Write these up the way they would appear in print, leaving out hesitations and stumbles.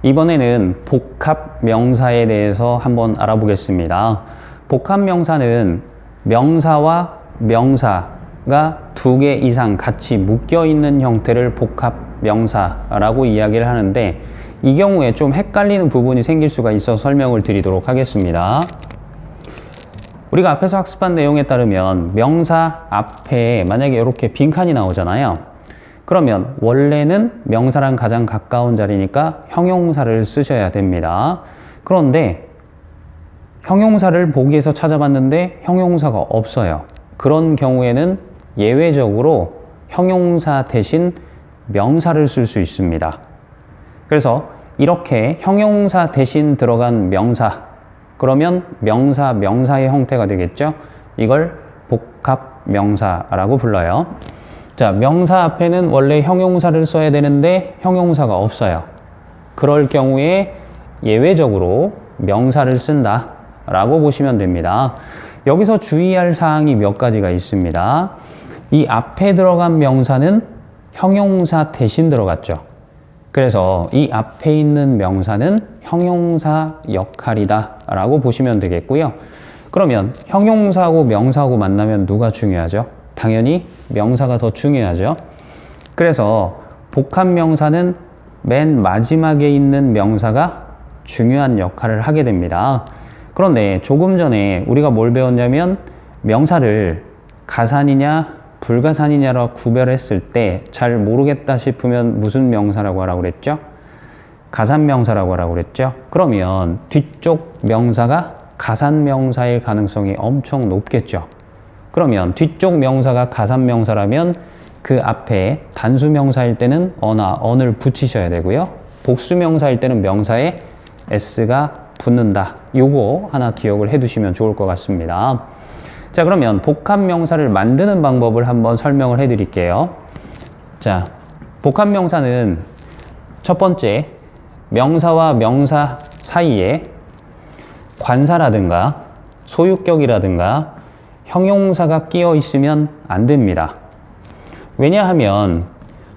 이번에는 복합명사에 대해서 한번 알아보겠습니다. 복합명사는 명사와 명사가 두 개 이상 같이 묶여 있는 형태를 복합명사라고 이야기를 하는데, 이 경우에 좀 헷갈리는 부분이 생길 수가 있어서 설명을 드리도록 하겠습니다. 우리가 앞에서 학습한 내용에 따르면 명사 앞에 만약에 이렇게 빈칸이 나오잖아요. 그러면 원래는 명사랑 가장 가까운 자리니까 형용사를 쓰셔야 됩니다. 그런데 형용사를 보기에서 찾아봤는데 형용사가 없어요. 그런 경우에는 예외적으로 형용사 대신 명사를 쓸 수 있습니다. 그래서 이렇게 형용사 대신 들어간 명사, 그러면 명사, 명사의 형태가 되겠죠? 이걸 복합명사라고 불러요. 자, 명사 앞에는 원래 형용사를 써야 되는데 형용사가 없어요. 그럴 경우에 예외적으로 명사를 쓴다 라고 보시면 됩니다. 여기서 주의할 사항이 몇 가지가 있습니다. 이 앞에 들어간 명사는 형용사 대신 들어갔죠. 그래서 이 앞에 있는 명사는 형용사 역할이다 라고 보시면 되겠고요. 그러면 형용사하고 명사하고 만나면 누가 중요하죠? 당연히 명사가 더 중요하죠. 그래서 복합명사는 맨 마지막에 있는 명사가 중요한 역할을 하게 됩니다. 그런데 조금 전에 우리가 뭘 배웠냐면 명사를 가산이냐 불가산이냐로 구별했을 때 잘 모르겠다 싶으면 무슨 명사라고 하라고 그랬죠? 가산명사라고 하라고 그랬죠? 그러면 뒤쪽 명사가 가산명사일 가능성이 엄청 높겠죠. 그러면 뒤쪽 명사가 가산명사라면 그 앞에 단수명사일 때는 어나 언을 붙이셔야 되고요. 복수명사일 때는 명사에 s가 붙는다. 요거 하나 기억을 해두시면 좋을 것 같습니다. 자, 그러면 복합명사를 만드는 방법을 한번 설명을 해드릴게요. 자, 복합명사는 첫 번째, 명사와 명사 사이에 관사라든가 소유격이라든가 형용사가 끼어 있으면 안 됩니다. 왜냐하면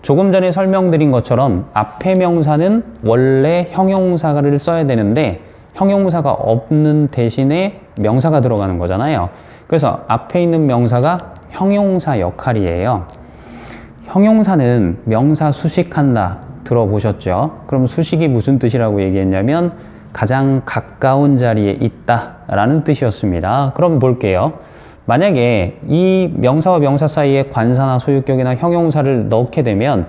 조금 전에 설명드린 것처럼 앞에 명사는 원래 형용사를 써야 되는데 형용사가 없는 대신에 명사가 들어가는 거잖아요. 그래서 앞에 있는 명사가 형용사 역할이에요. 형용사는 명사 수식한다 들어보셨죠? 그럼 수식이 무슨 뜻이라고 얘기했냐면 가장 가까운 자리에 있다 라는 뜻이었습니다. 그럼 볼게요. 만약에 이 명사와 명사 사이에 관사나 소유격이나 형용사를 넣게 되면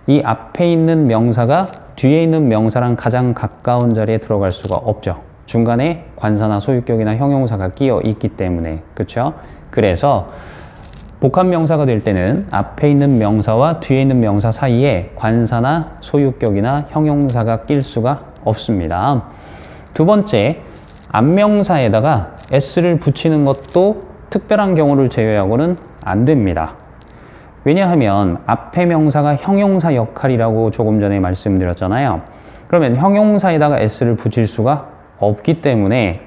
이 앞에 있는 명사가 뒤에 있는 명사랑 가장 가까운 자리에 들어갈 수가 없죠. 중간에 관사나 소유격이나 형용사가 끼어 있기 때문에. 그렇죠? 그래서 복합명사가 될 때는 앞에 있는 명사와 뒤에 있는 명사 사이에 관사나 소유격이나 형용사가 낄 수가 없습니다. 두 번째, 앞명사에다가 s를 붙이는 것도 특별한 경우를 제외하고는 안 됩니다. 왜냐하면 앞에 명사가 형용사 역할이라고 조금 전에 말씀드렸잖아요. 그러면 형용사에다가 s를 붙일 수가 없기 때문에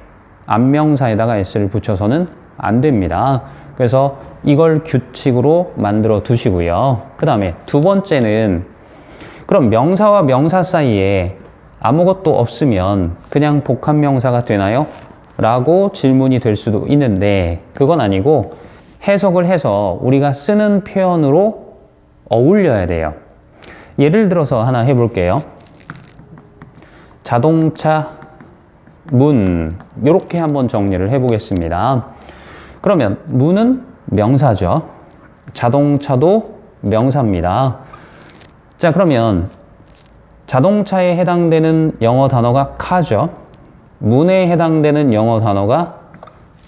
앞명사에다가 s를 붙여서는 안 됩니다. 그래서 이걸 규칙으로 만들어 두시고요. 그 다음에 두 번째는 그럼 명사와 명사 사이에 아무것도 없으면 그냥 복합명사가 되나요? 라고 질문이 될 수도 있는데 그건 아니고 해석을 해서 우리가 쓰는 표현으로 어울려야 돼요. 예를 들어서 하나 해볼게요. 자동차, 문, 이렇게 한번 정리를 해보겠습니다. 그러면 문은 명사죠. 자동차도 명사입니다. 자, 그러면 자동차에 해당되는 영어 단어가 car죠. 문에 해당되는 영어 단어가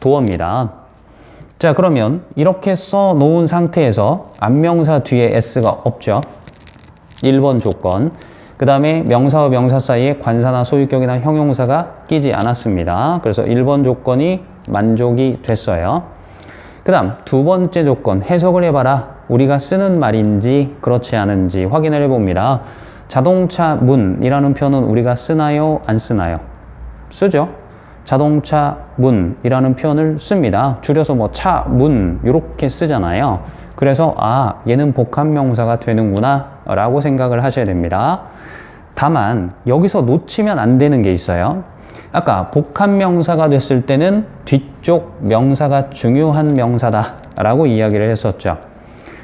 door입니다. 자, 그러면 이렇게 써 놓은 상태에서 앞명사 뒤에 s가 없죠. 1번 조건. 그 다음에 명사와 명사 사이에 관사나 소유격이나 형용사가 끼지 않았습니다. 그래서 1번 조건이 만족이 됐어요. 그 다음 두 번째 조건, 해석을 해봐라. 우리가 쓰는 말인지 그렇지 않은지 확인을 해봅니다. 자동차 문이라는 표현은 우리가 쓰나요? 안 쓰나요? 쓰죠. 자동차 문이라는 표현을 씁니다. 줄여서 뭐 차, 문 이렇게 쓰잖아요. 그래서 아, 얘는 복합명사가 되는구나 라고 생각을 하셔야 됩니다. 다만 여기서 놓치면 안 되는 게 있어요. 아까 복합명사가 됐을 때는 뒤쪽 명사가 중요한 명사다 라고 이야기를 했었죠.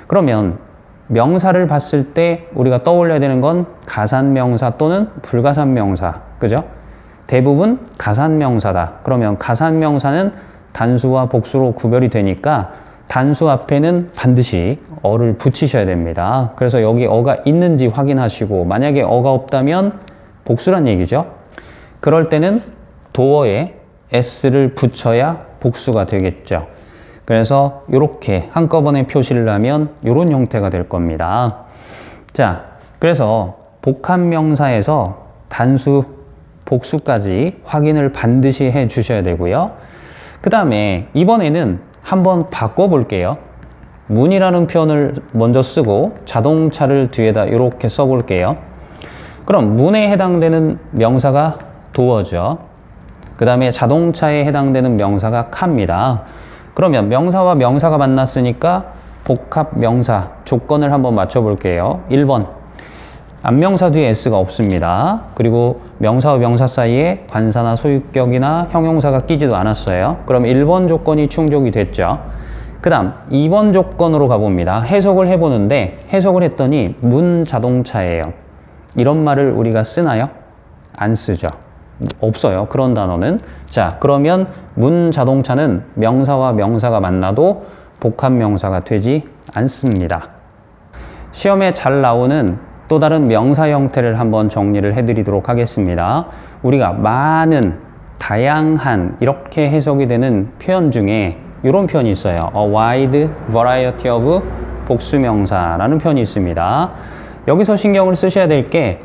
그러면 명사를 봤을 때 우리가 떠올려야 되는 건 가산명사 또는 불가산명사, 그죠? 대부분 가산명사다. 그러면 가산명사는 단수와 복수로 구별이 되니까 단수 앞에는 반드시 어를 붙이셔야 됩니다. 그래서 여기 어가 있는지 확인하시고, 만약에 어가 없다면 복수란 얘기죠. 그럴 때는 도어에 s를 붙여야 복수가 되겠죠. 그래서 이렇게 한꺼번에 표시를 하면 이런 형태가 될 겁니다. 자, 그래서 복합명사에서 단수, 복수까지 확인을 반드시 해 주셔야 되고요. 그 다음에 이번에는 한번 바꿔볼게요. 문이라는 표현을 먼저 쓰고 자동차를 뒤에다 이렇게 써볼게요. 그럼 문에 해당되는 명사가 도어죠. 그 다음에 자동차에 해당되는 명사가 카입니다. 그러면 명사와 명사가 만났으니까 복합명사 조건을 한번 맞춰볼게요. 1번, 앞명사 뒤에 s가 없습니다. 그리고 명사와 명사 사이에 관사나 소유격이나 형용사가 끼지도 않았어요. 그럼 1번 조건이 충족이 됐죠. 그 다음 2번 조건으로 가봅니다. 해석을 해보는데 해석을 했더니 문 자동차예요. 이런 말을 우리가 쓰나요? 안 쓰죠. 없어요. 그런 단어는. 자, 그러면 문 자동차는 명사와 명사가 만나도 복합명사가 되지 않습니다. 시험에 잘 나오는 또 다른 명사 형태를 한번 정리를 해드리도록 하겠습니다. 우리가 많은, 다양한 이렇게 해석이 되는 표현 중에 이런 표현이 있어요. A wide variety of 복수명사라는 표현이 있습니다. 여기서 신경을 쓰셔야 될 게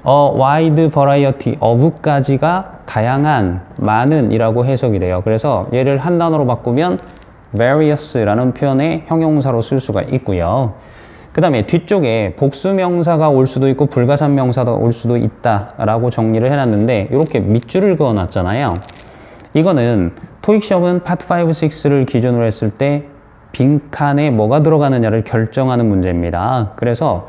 wide variety of까지가 다양한, 많은 이라고 해석이 돼요. 그래서 얘를 한 단어로 바꾸면 various라는 표현의 형용사로 쓸 수가 있고요. 그 다음에 뒤쪽에 복수명사가 올 수도 있고 불가산명사가 올 수도 있다라고 정리를 해놨는데 이렇게 밑줄을 그어놨잖아요. 이거는 토익 시험은 파트 5, 6를 기준으로 했을 때 빈칸에 뭐가 들어가느냐를 결정하는 문제입니다. 그래서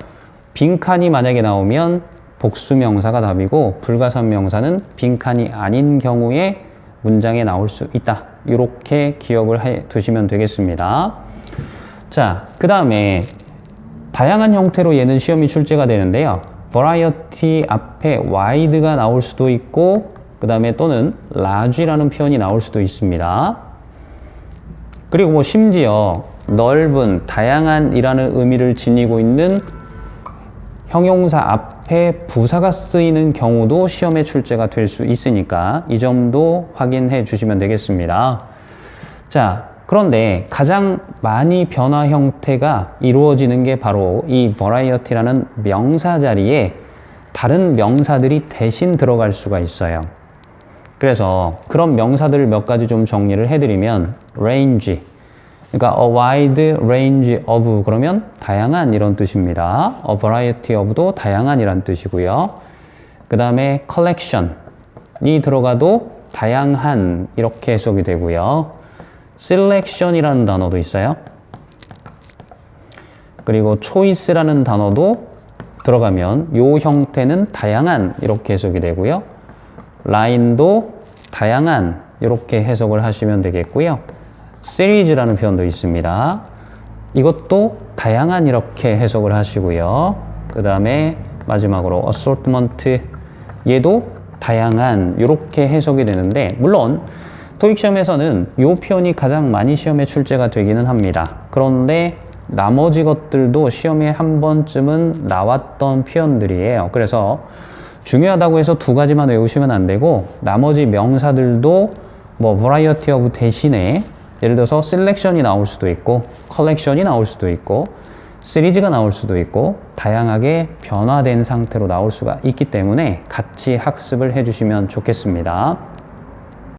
빈칸이 만약에 나오면 복수명사가 답이고 불가산명사는 빈칸이 아닌 경우에 문장에 나올 수 있다. 이렇게 기억을 해 두시면 되겠습니다. 자, 그 다음에 다양한 형태로 얘는 시험이 출제가 되는데요. variety 앞에 wide가 나올 수도 있고 그 다음에 또는 large라는 표현이 나올 수도 있습니다. 그리고 뭐 심지어 넓은, 다양한이라는 의미를 지니고 있는 형용사 앞에 부사가 쓰이는 경우도 시험에 출제가 될 수 있으니까 이 점도 확인해 주시면 되겠습니다. 자, 그런데 가장 많이 변화 형태가 이루어지는 게 바로 이 variety라는 명사 자리에 다른 명사들이 대신 들어갈 수가 있어요. 그래서 그런 명사들을 몇 가지 좀 정리를 해드리면 range, 그러니까 a wide range of 그러면 다양한 이런 뜻입니다. a variety of도 다양한 이란 뜻이고요. 그 다음에 collection이 들어가도 다양한 이렇게 해석이 되고요. selection이라는 단어도 있어요. 그리고 choice라는 단어도 들어가면 요 형태는 다양한 이렇게 해석이 되고요. line도 다양한 이렇게 해석을 하시면 되겠고요. series라는 표현도 있습니다. 이것도 다양한 이렇게 해석을 하시고요. 그 다음에 마지막으로 assortment, 얘도 다양한 이렇게 해석이 되는데 물론 토익 시험에서는 이 표현이 가장 많이 시험에 출제가 되기는 합니다. 그런데 나머지 것들도 시험에 한 번쯤은 나왔던 표현들이에요. 그래서 중요하다고 해서 두 가지만 외우시면 안 되고 나머지 명사들도 뭐 variety of 대신에 예를 들어서 selection이 나올 수도 있고 collection이 나올 수도 있고 시리즈가 나올 수도 있고 다양하게 변화된 상태로 나올 수가 있기 때문에 같이 학습을 해주시면 좋겠습니다.